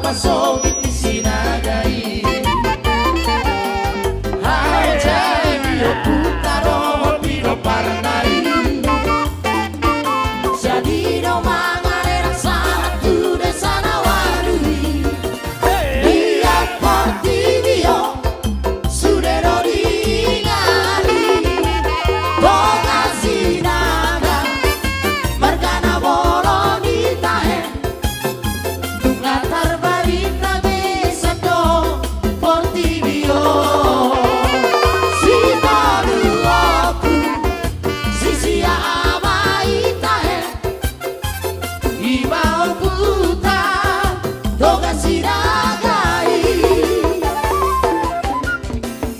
pasogit ni sinagai. Hai jai bio putaro pino parnai. Jadi do mangalera sana tu de sana warui. Dia portivio sudero ringali. Toga sinaga margana boloni tahe. Latar barita desa do portivio. Si baru aku sisi amai tahe. Imau puta toga sinagai.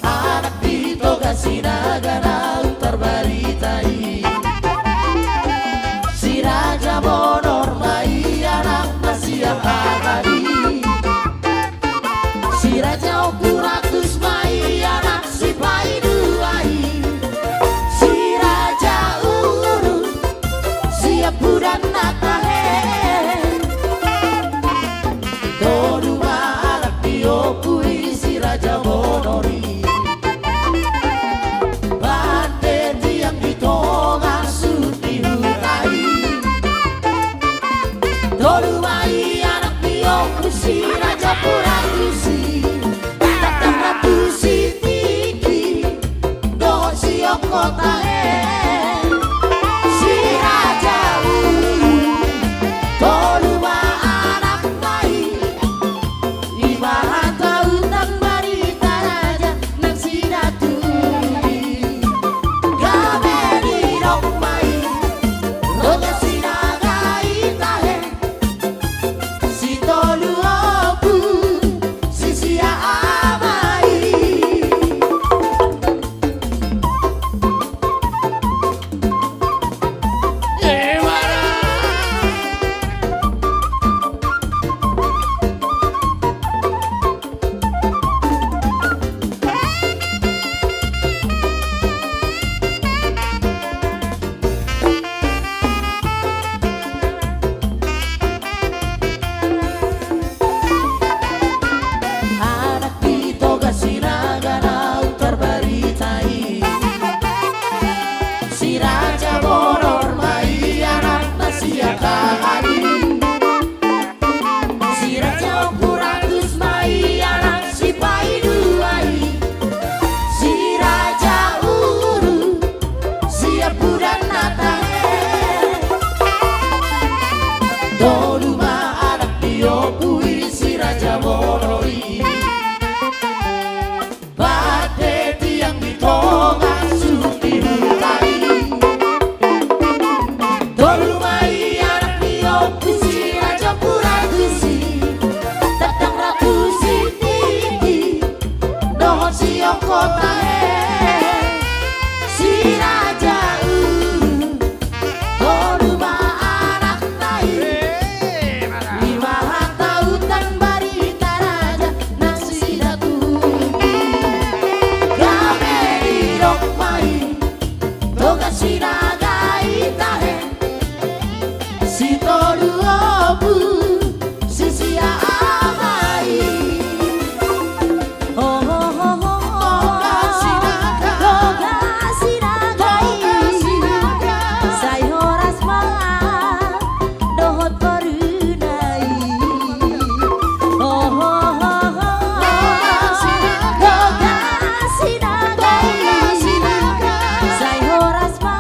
Anak di toga sinaga lautar baritai. Si raja bonor mai anak masih abadi. Si raja okuratus mai anak si pai duai. Si raja uru siap budan natahe. Doduma anak diopui si raja bonori. Bande tiang di tonga suti hutai. Dodumai anak diopui si raja puratusi. Tatang ratusi tiki doh si okotahe. Si raja ulu Doduma anak mai. Ibarat lautan barita raja nang sinaturi. Gabe di dok mai roga sinagai tahe. Si tolu opu sisia amai. Anak di toga sinaga lautar baritai. Si raja bonor mai anak nasia kahari. Si raja okuratus mai anak si pai duai. Si raja uru siap budan natahe. Doduma anak diopui si raja bonori. Bate tiang di tonga suti hutai. Dodumai anak diopui si raja puratusi. Tatang ratusi tiki doh si okotahe. Si raja ulu Doduma anak tai. Lima tahun barita raja nasi datuki. Gabe di dok mai toga sinagai tahe. Si tolu opu sisia amai. Oh oh oh oh toga sinaga. Toga sinagai. Sai horas ma dohot perunai. Oh oh oh oh toga sinagai. Sai horas ma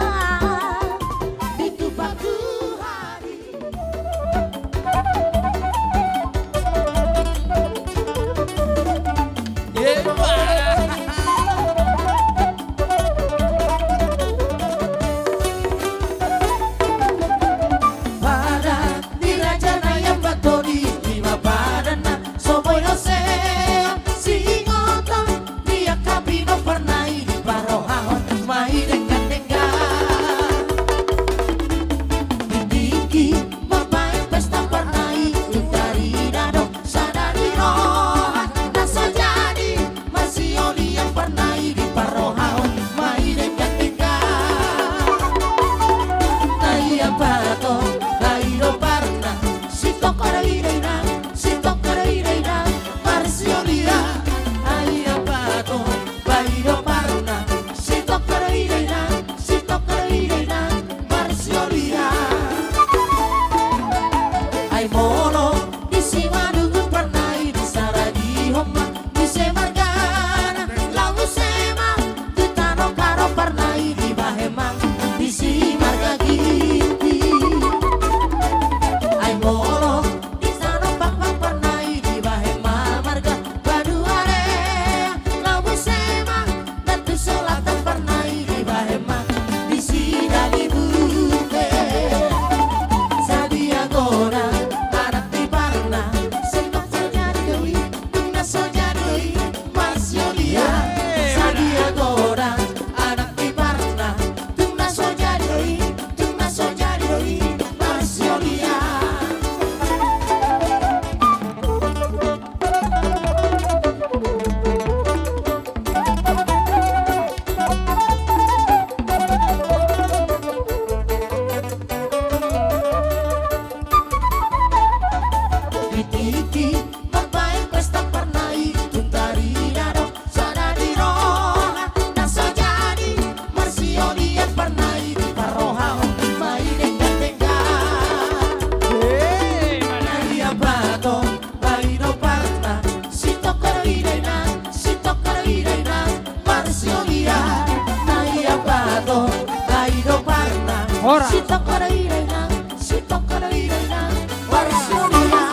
Ora. Sitong kada irenang, sitong kada irenang, Warsunia.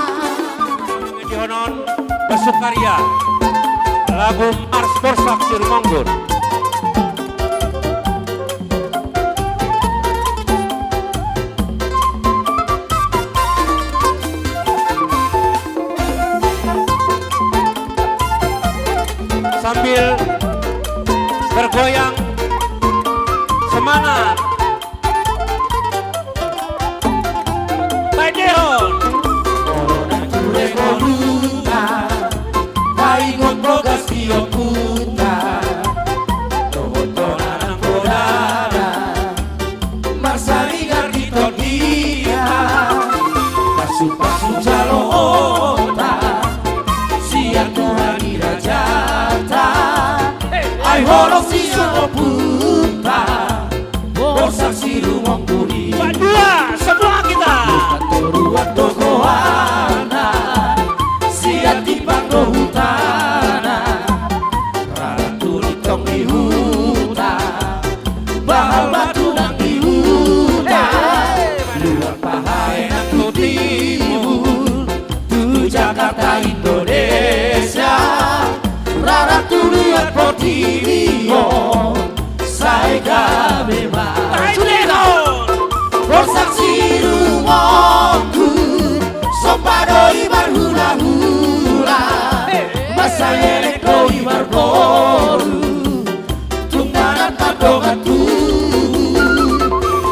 Dihonon bersukaria lagu Mars Borsak Sirumonggur. Sambil bergoyang semangat. Baidehon. Ingon bogas tio puta Tobotonan ang kodara Marsarigar dito dia Pasu-pasu jalota Siya Tuhan irajata Ay holong siya puta Borsak sirumong buri Dua, semua kita. Turuan tokohana Siya tipang hutana Ratu ditong di huta Bahal batu nang di huta Luar pahai nang tu timur Tu Jakarta Indonesia Ratu lihat Portilio Saya kabebas Borsak sirumongku Sompadoi barhula-hula Masa elektro ibar boru Tungganan padongatu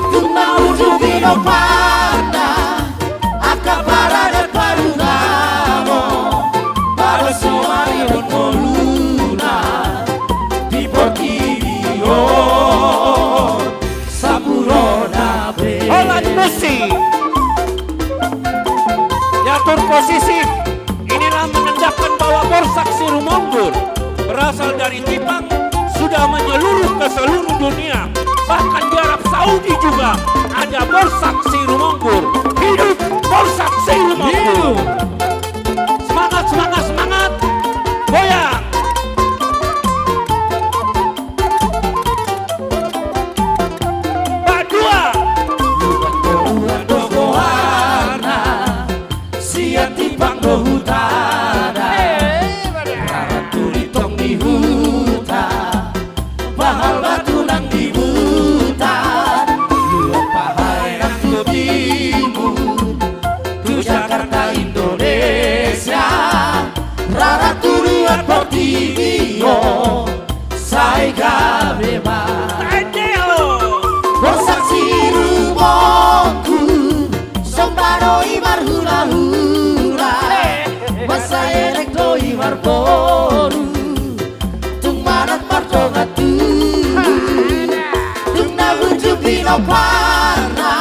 Tungna ujung binopana Akapara dan parungamo Pada suami honoluna Di Portillo Saburona Holland musik. Diatur posisi. Inilah menandakan bahwa Borsak Sirumonggur berasal dari Jepang sudah menyeluruh ke seluruh dunia. Bahkan di Arab Saudi juga ada Borsak Sirumonggur. Hidup Borsak Sirumonggur. Semangat, semangat, semangat. Goyang. Dua. Tuhan dogohana Sia tipang dohutana Ratu ditong di huta Bahal batu nang di hutan Luar pahai nang tu timur Tu Jakarta Indonesia Ratu lihat Portillo Saya kabebas Borsak sirumongku Sompadoi barhula-hula Masa elektro ibar boru Tung manat martongatu Tung nabuju binopana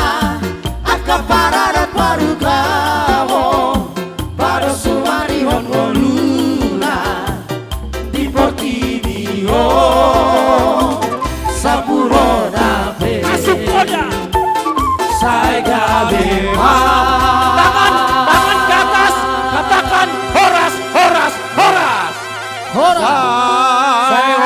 Akapara dan parugamo Pada sumari honoluna Di Portillo Saburona Masuk koda. Saya kabebas Tangan, tangan ke atas. Katakan horas, horas, horas. Saya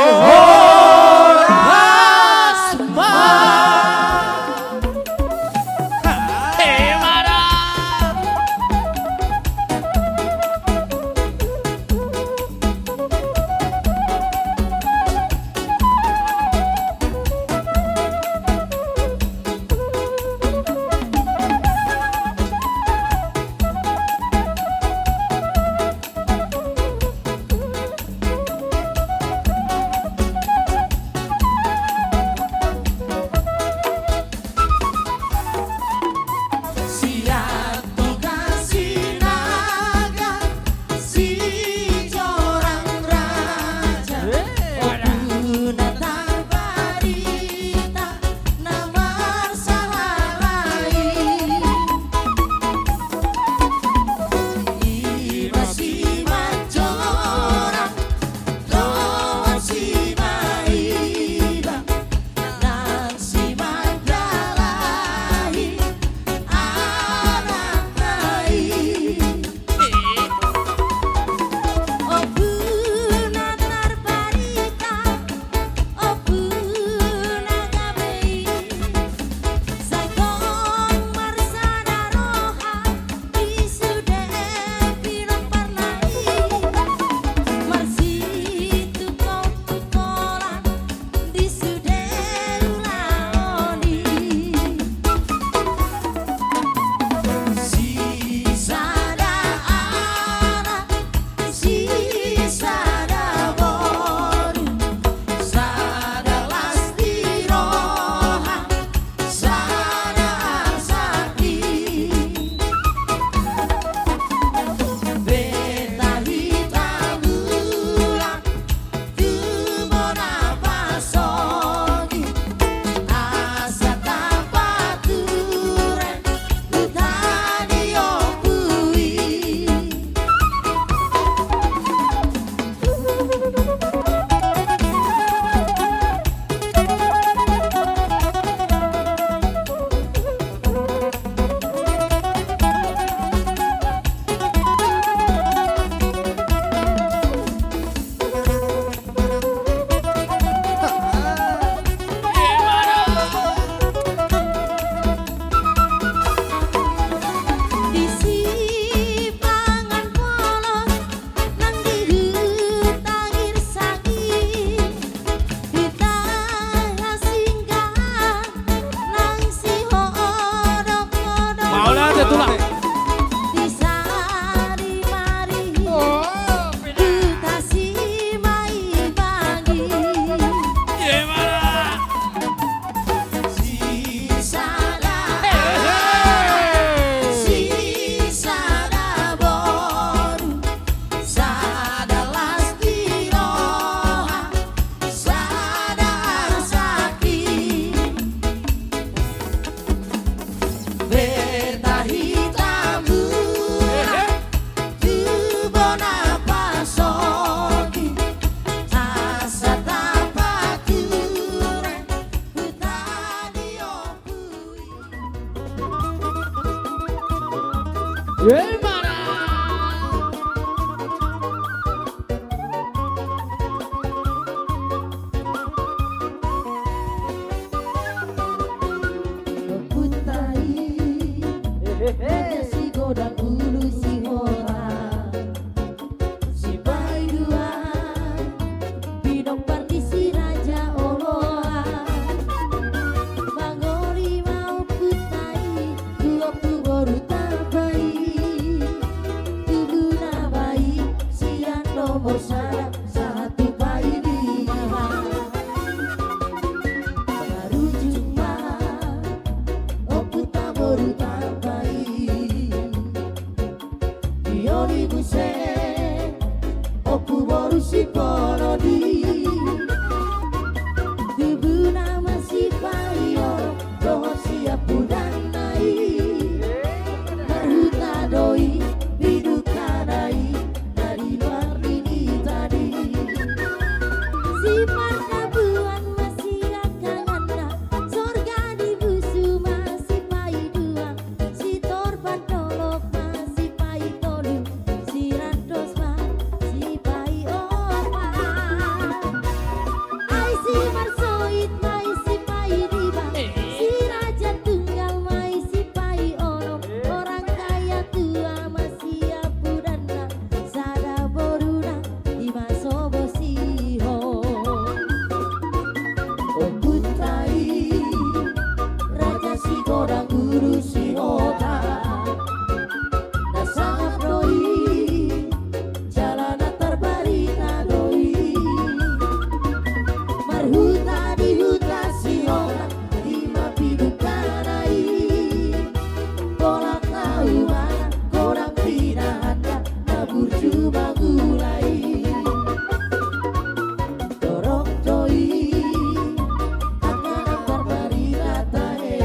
Gimana? Putai, si godang ulu si ora, si bai dua, bidong partisi raja oloa, mangori mau putai, dua baru tabai, tubuh nabai, siang nomor satu bayi di nyawa, baru jumpa. Baru tampai Diori buse Opu baru si polodi Tubuh nama si payo Doho siap budang nai Marhuta doi Biduk kadai Dari luar ini tadi Si perkabuan masih akan Sorga di busu masih pai dua Si torban tolok masih pai tolu Si randos masih pai opa Ai si marsoit mai si pai riba Si raja tunggal mai si pai ono Orang kaya tua masih apudana Sada boruna di masobo siho Oh putai Raja si godang guru si ota Nasangap doi Jalana terbarita doi Marhuta di huta si ota Lima piduk kanai Bola tahu mana Godang tidak ada Nabur cuma gulai Dorong doi Akan antar barita tahe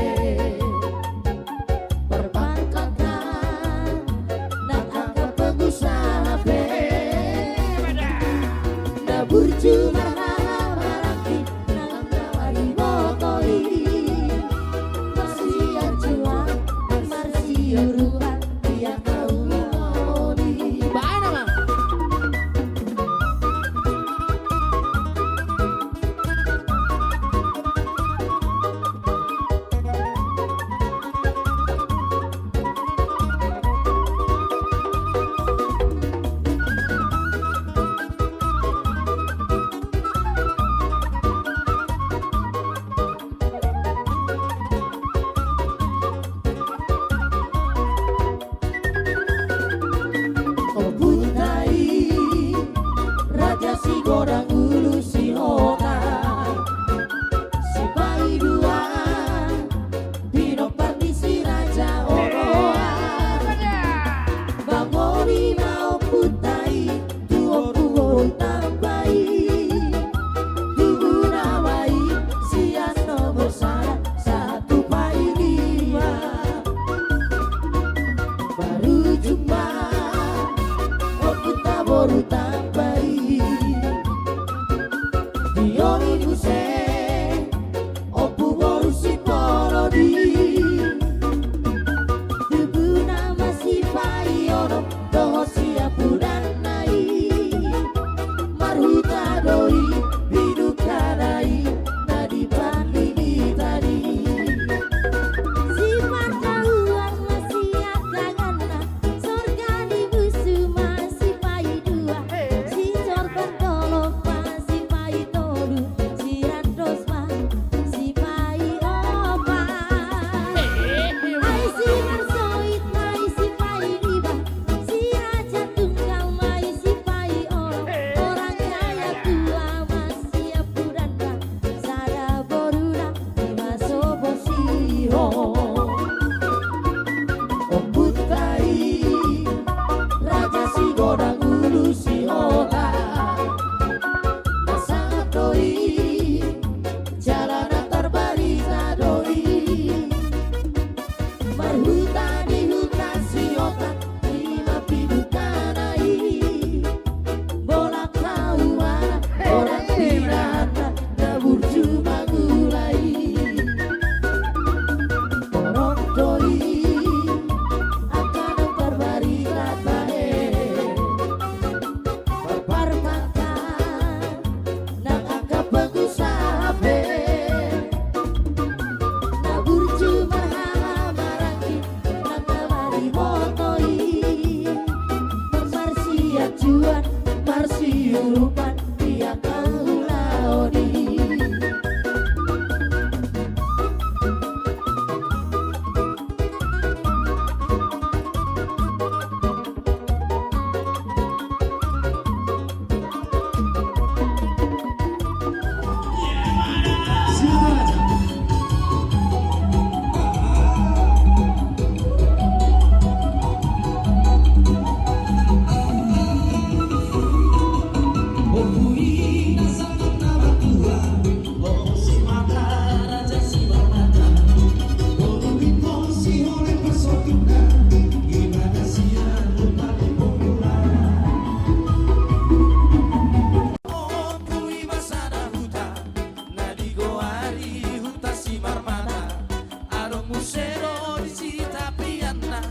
musero di cita piana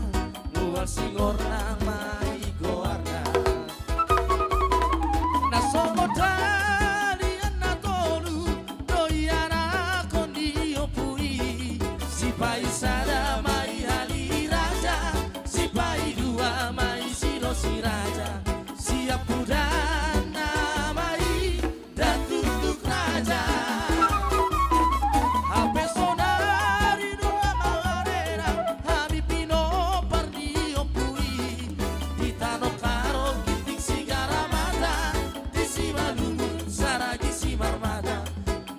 mual singorna mai goarna na somo tali anna tolu doyana kondi opui si paisada mai hali raja si pai dua mai siro si raja siap pudana mai datutuk raja Hape sonari dua malarera Habi pino pardi opui Di tano karo kitik sigara mata Di si malungun saragi si marmata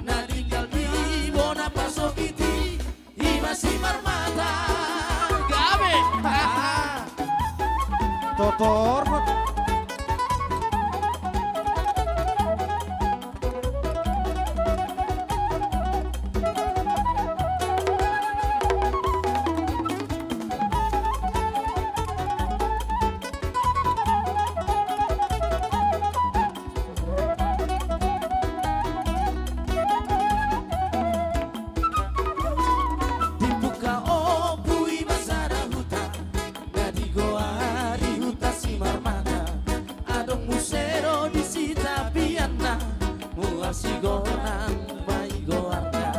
Na tinggal di bona paso kiti Ima si marmata Gabe Totor. Dibuka opui masara huta Gadi goa di huta si marmata Adong musero di sita piana Mual si gonang mai goarna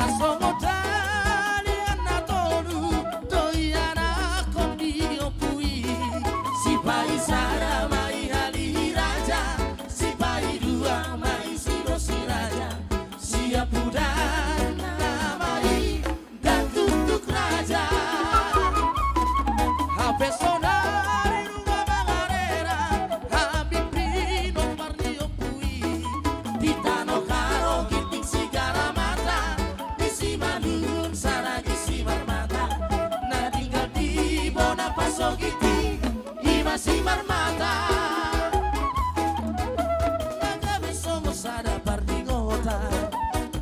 Nasomo tali anna tolu Doyana kondi opui Si pai sara mai hali raja Si pai dua mai siro si raja Siap pudana mai dan tutuk raja Hape sonari rumah bangarera Habib pino parni opui Di tano karo kitik sigara mata Di si malun saragi si marmata Na tinggal di bona paso kiti Ima si marmata Nagabi somo sada pardi ngota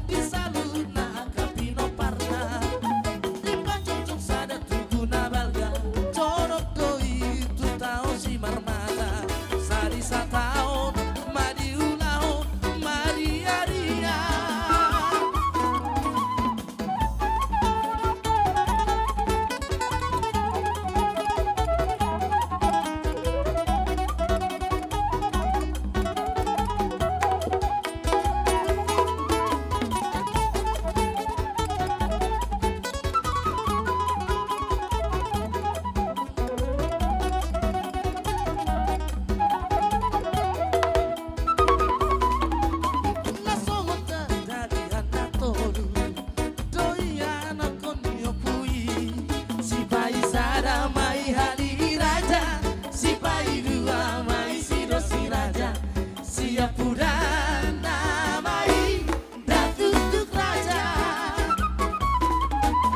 Di salut na kapino parna Di pancocok sada tugu na balga Conok doi tu tao si marmata Sari sa taon madi ulahon madi aria Langsung dari anak tolu Doyana kondi opui Si pai sada mai hali raja Si pai dua mai siro si raja Siap pudana mai datutuk raja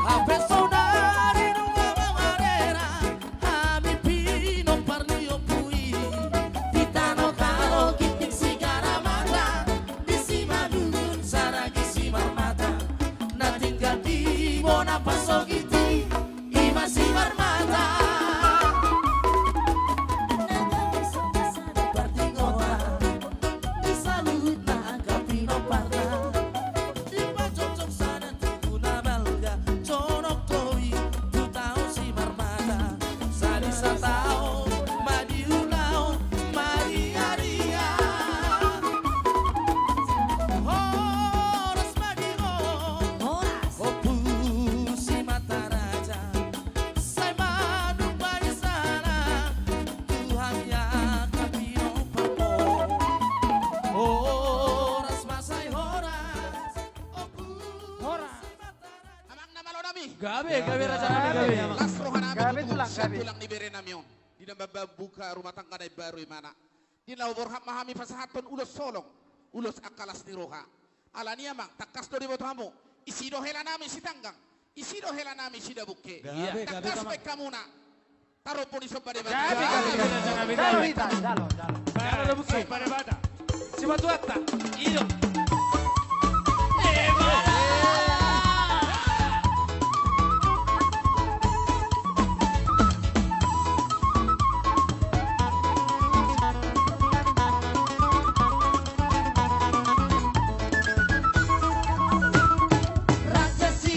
Hape sonari nunga bangarera Hami pino parni opui Di tano karo kitik sigara mata Di si malungun saragi si marmata Na tinggal di bona paso kiti Ima si marmata Nagabi somo sada pardi ngota Di salut na kapino parna Di pacocok sada tugu na balga Conok doi tu tao si marmata Sali sa tao madi ulao madi aria Horas madi ho Horas Opu si mata raja Sai manung bai sana Tuhan ya kapino papo Horas masai horas Opu Horas. si mata raja Amang nama lo nami. Gabe raja gabe Lasrohan namin Gabi kung tulang, satu gabi. lang ni Berenam yun. Di na mababuka rumah tangga na baru mana. Di na uborham mahami pasahaton ulos solong. Ulos akalas ni Roha. Ala niya mang takas do di botamu. Isido hela namin si tanggang. Isido hela namin si dabuke. Takas pek kamuna. Taro po ni sopa de Gabi, gabi. Dalo, Rita, dalo. Cara da buke. Pada bata. Si batuata Ido Raja si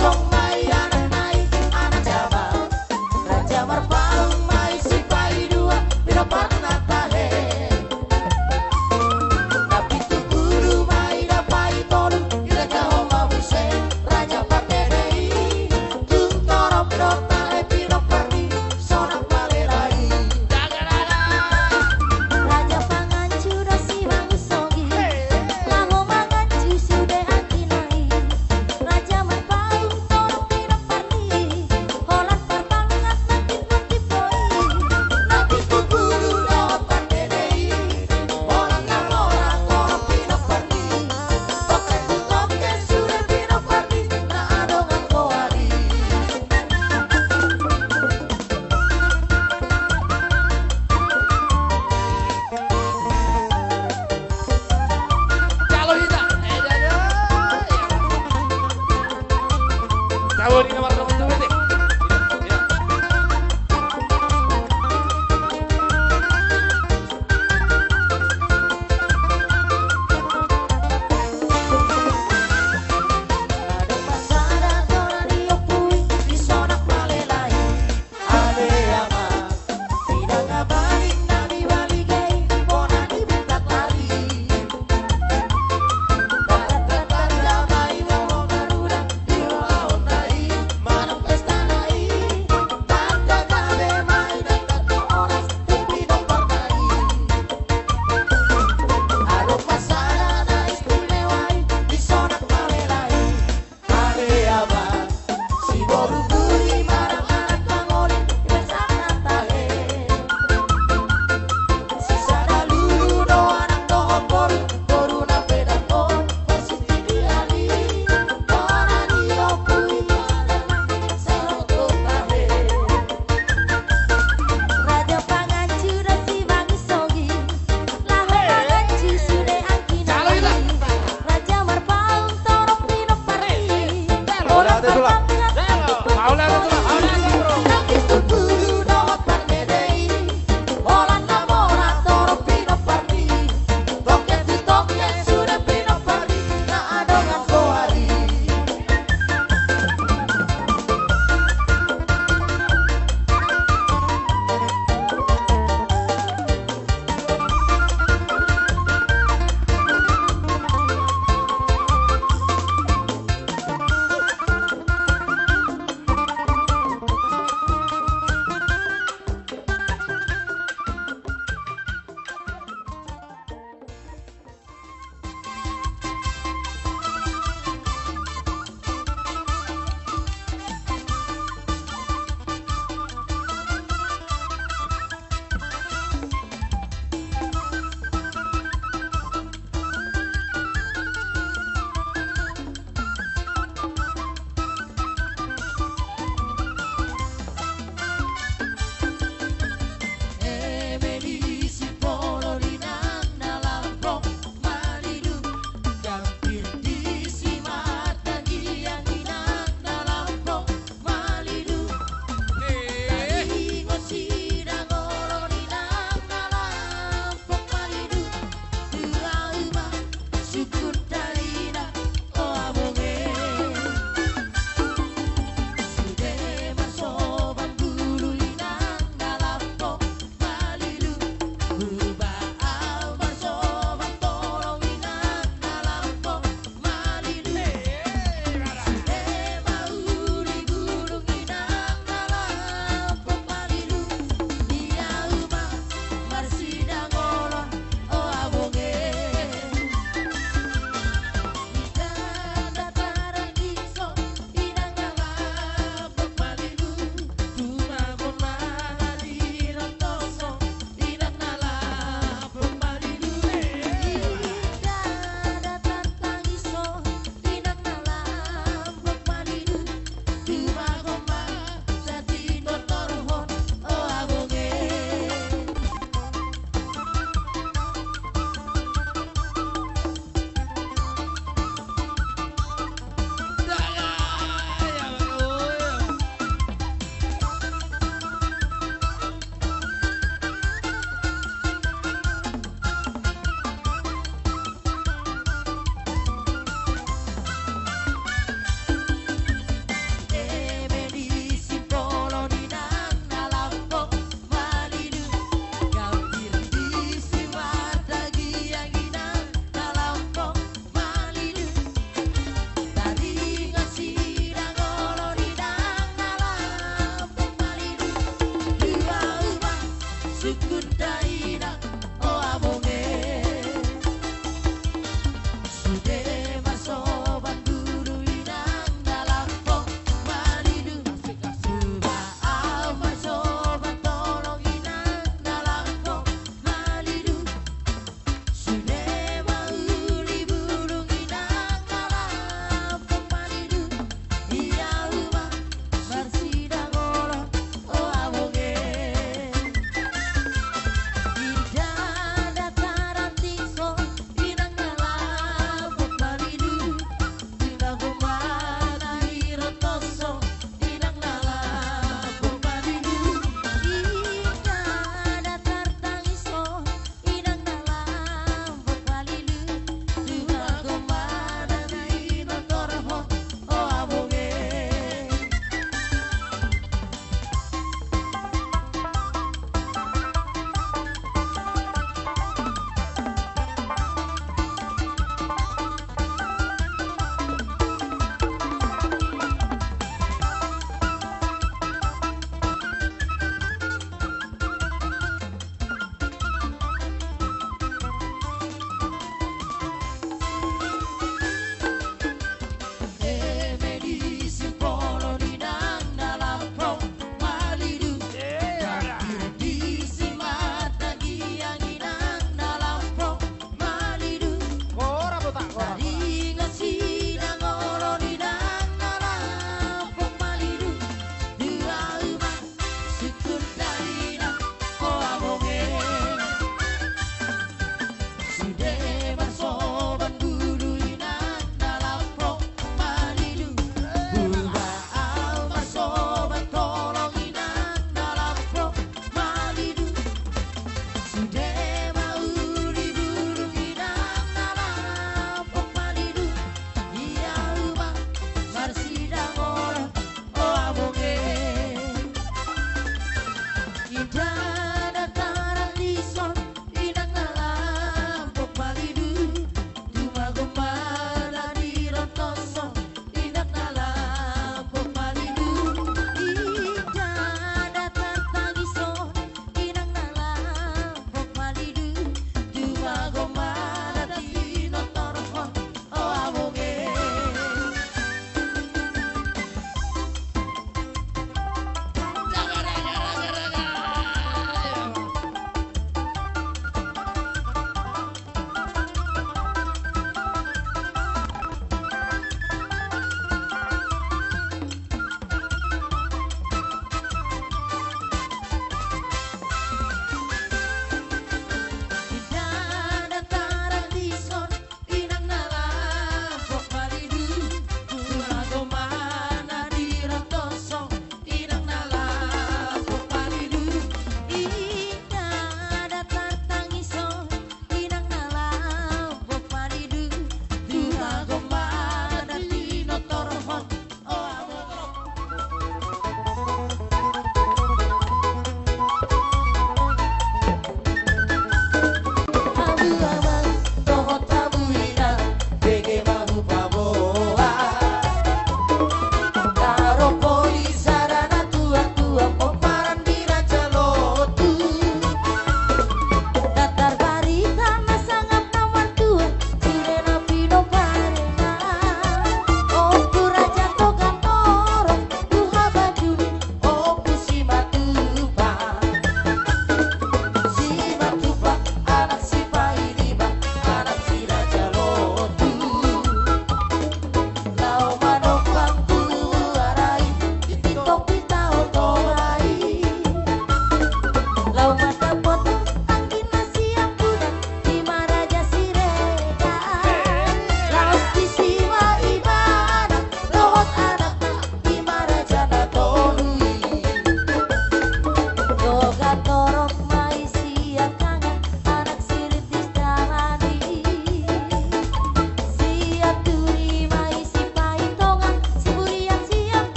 song mai anak Jawa Raja Marpaung mai si pai dua Bina parna tahe Tapi tu guru mai da pai tolu Ila kau mau buse Raja Patenei Tung torop dota e pino parni Sonak malerai Raja Pangancu dosi bangu sogi Laho mangancu sudah akinai Raja Marpaung torop pino parni Holan parpangat nanti poi Nanti tu guru da Patenei Holan namora torop pino parni Toke sudah pino parni Na adongan koari Calo hita. Tahu ini nomor nomor itu berarti. Ya. Ada pasada dona diopui di sonak malelai Ade ama tidak ngabalik nabi baligai Bona dibentak lari Darat damai mau garuda di laut nai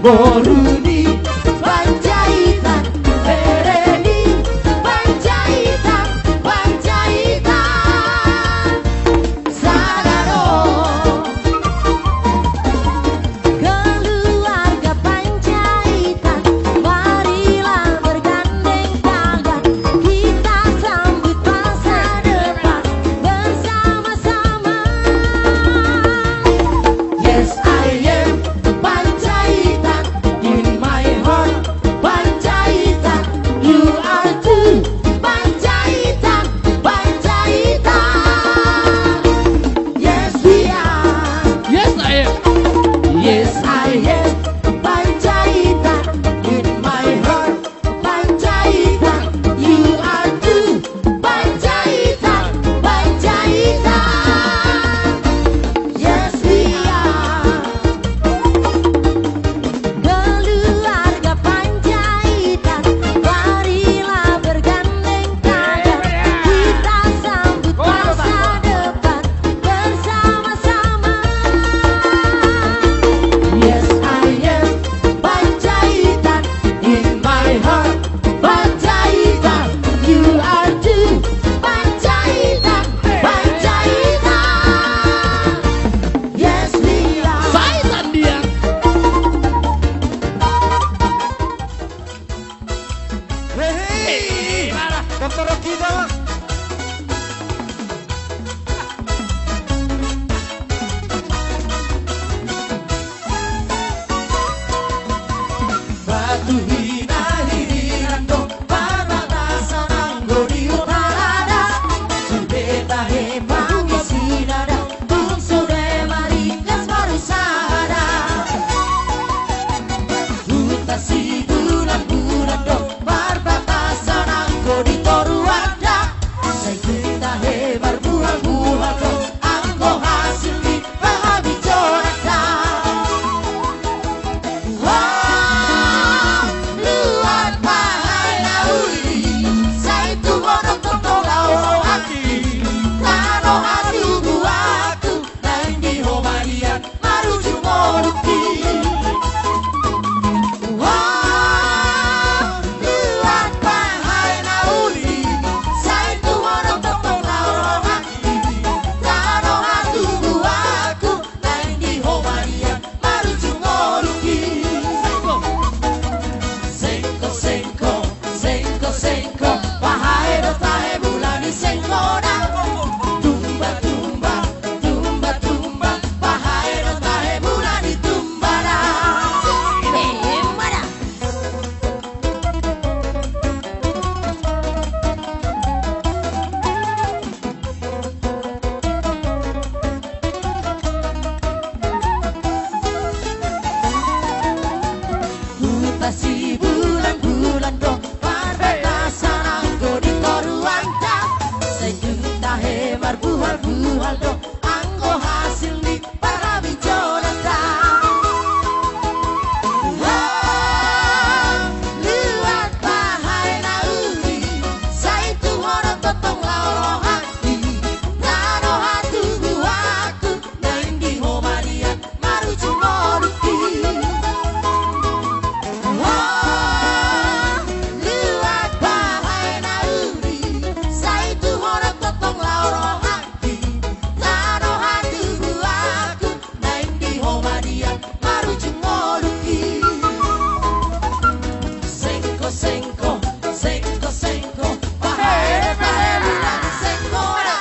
Boruni Panjaitan Bereni Panjaitan Panjaitan Sadaro keluarga Panjaitan marilah bergandeng tangan kita sambut masa depan bersama-sama. Yes I am Panjaitan in my heart Panjaitan you are too Panjaitan Panjaitan yes we are Yes, I am. yes I am Panjaitan in my heart Panjaitan you are too Panjaitan Panjaitan yes we are keluarga Panjaitan marilah bergandeng tangan kita sambut masa depan bersama-sama. Yes I am Panjaitan in my heart Panjaitan you are too Panjaitan Panjaitan yes we are. Paitan dia. Hei, Dr. Rocky dong. Batu hina hirirando Parbatasan anggodi utarada Surbeta hemangi sinada Tung sore marikas marusada Utasi bulan-bulan do Parbatasan anggodi toruada Saya kita hebar bulan-bulan do Anggo hasil di pahabi jorada luar bahai lauli saya itu orang tolong hati karo hati buatku lain di homalian maruju moruki luar bahai lauli saya itu orang tolong hati karo hati buatku lain di homalian maruju moruki. Sengko, sengko, sengko, sengko, wahai dotahe bulani sengkona. Tumba, tumba, tumba, tumba, wahai dotahe bulani tumbara. Mana? Utasi bulan-bulan do Parbatasan anggodi toruanta sejuta hebar buhal-buhal do anggo hasil di parabi jonata luar bahai nauli saya itu orang totong lauro hati naro hati buatku lain di homalian maruju moruki. Luar bahai nauri saya itu orang totong lauro hati naro hati buatku lain di homalian maruju moruki. Sengko sengko sengko sengko bahai bahai bulani sengkona.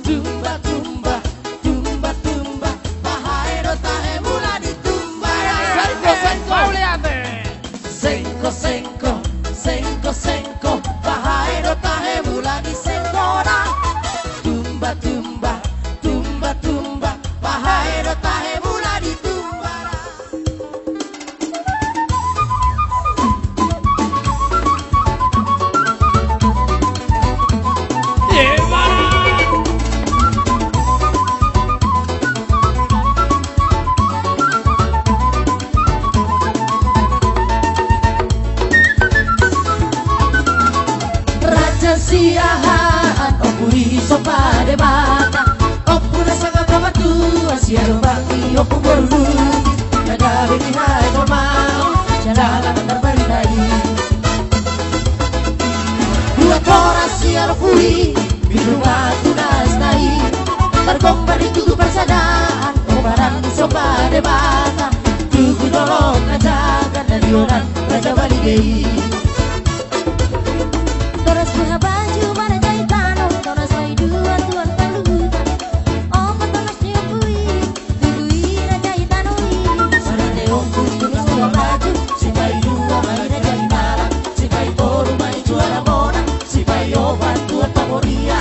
Tumba tumba tumba tumba bahai dotahe bulani tumbara. Sengko, sengko, lihat. Sengko, sengko, sengko, sengko, bahai dotahe bulani sengkona. Tumba, tumba, tumba, tumba, bahai dotahe bulani tumbara. Raja siahaan opuri sopa debata opura sanga kabatu asiaro baki opu borlu nada Habibie hai mau jalan terbandai. Dua toras siar fui biru batu nastai. Tergombang di tugu persadaan, kobaran di soba debata. Tugu dolok najakan dari orang Raja Baligei. Toras buah baju mana jahitan, toras mai dua tuan palutan. Oh toras nyopui, tugui Raja jahitan ui. Sarade ongku tulis buah baju, sipai dua mai Raja jahitan. Sipai toru mai juara bona, sipai obat tuan pamoria.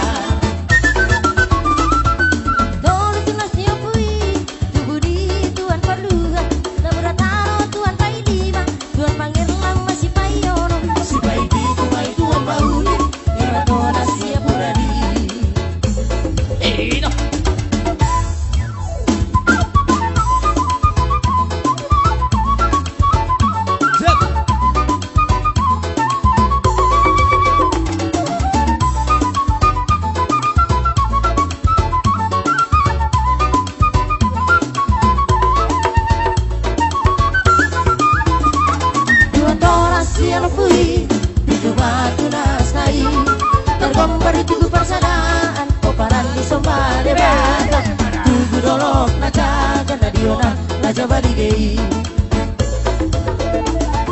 Tergombang di tugu persadaan, kobaran di soba debata. Tugu dolok najakan dari orang Raja Baligei.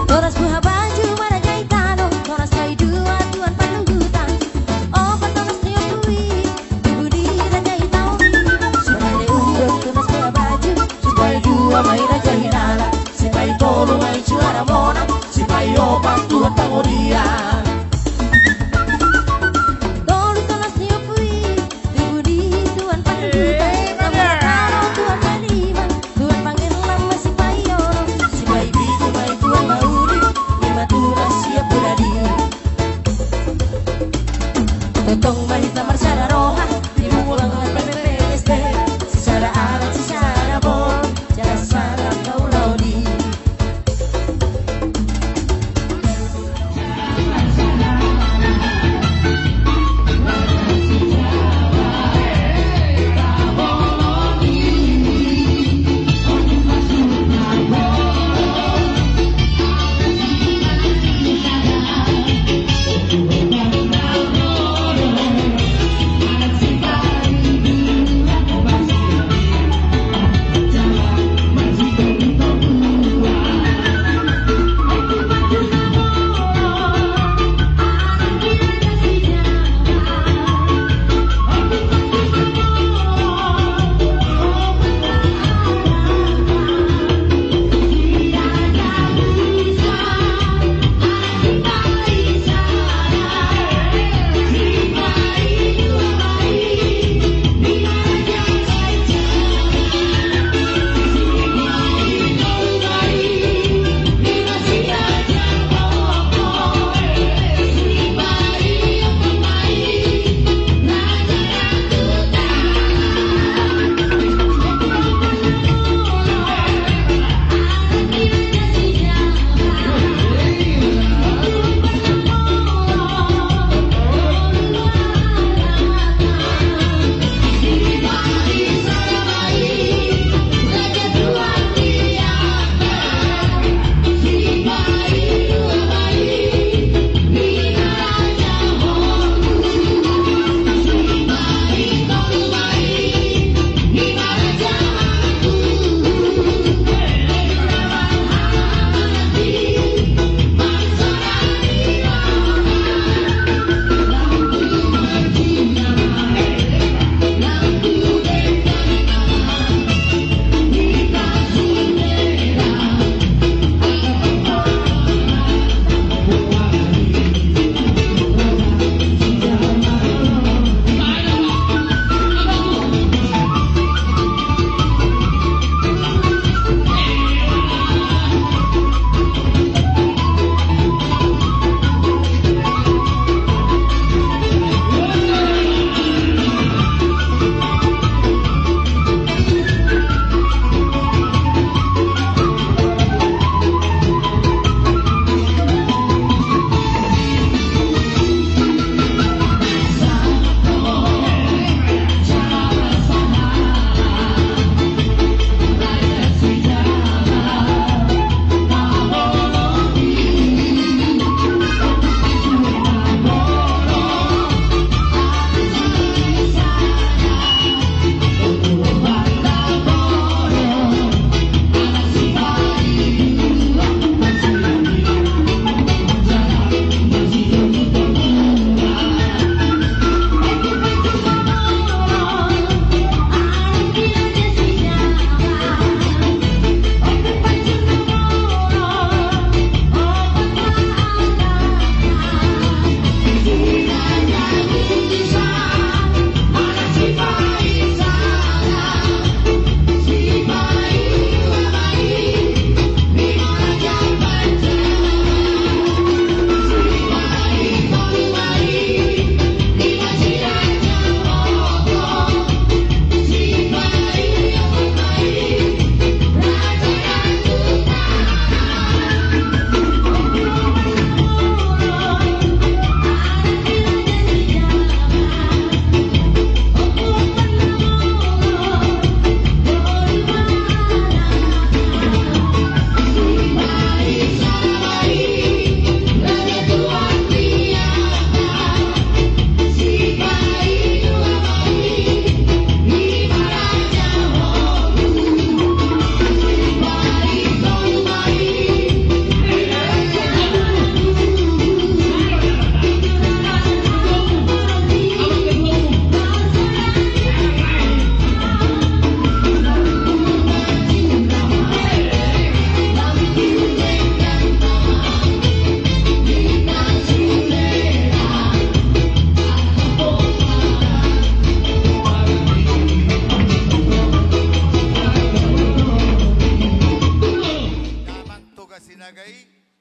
Toras buah baju mana jahitan, toras kai dua tuan palutan. Oh toras nyopui, tugu di Raja jahitan. Sarade ongku tulis buah baju, sipai dua mai Raja Hinala. Sipai tolu mai juara mona, sipai obat tuan pamoria.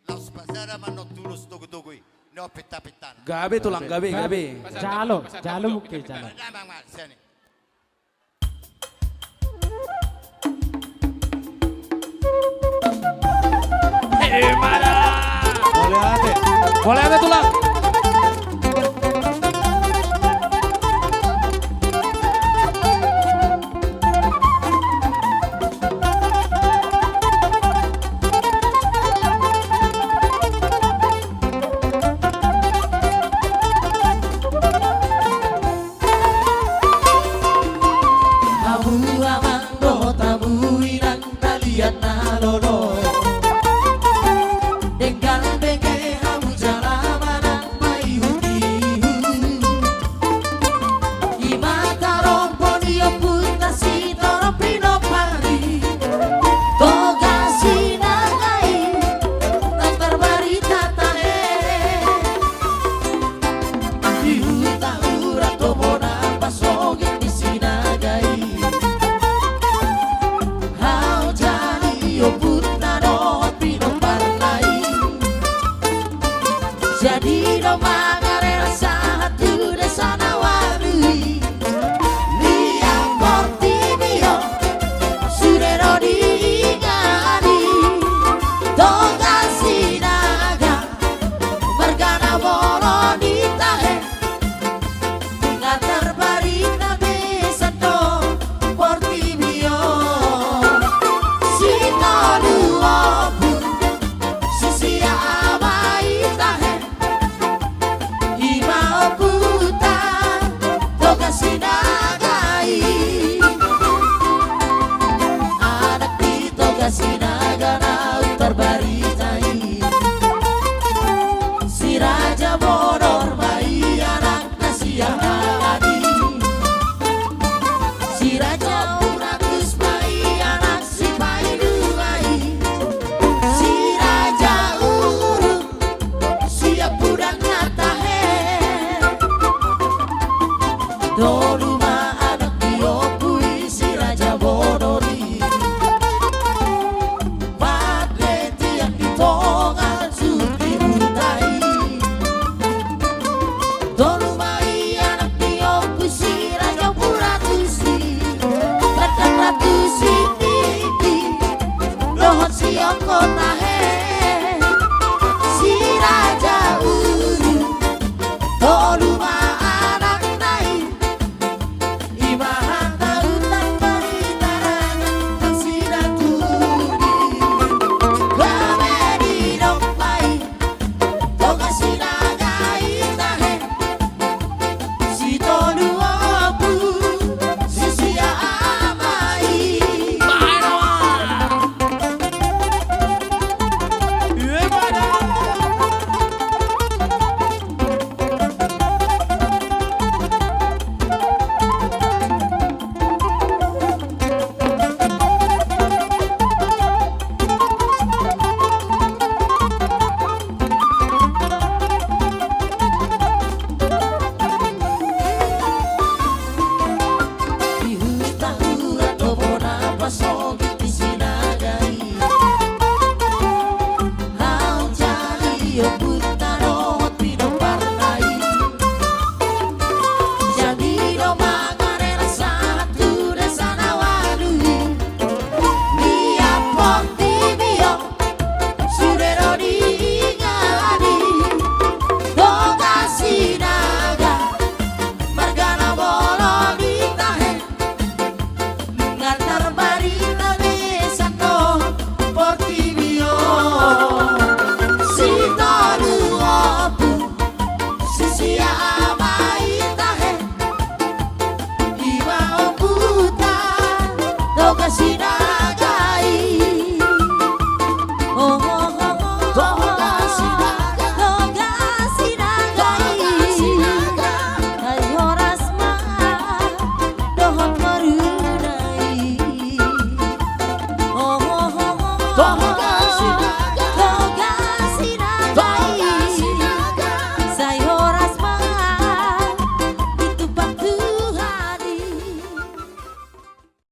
Laus pasara manok tulus tugu-tugui. No pita-pitan. Gabe tulang gabe. Jalo mungkin jalo. Damang man, sini. Mana? Boleh ate tulang.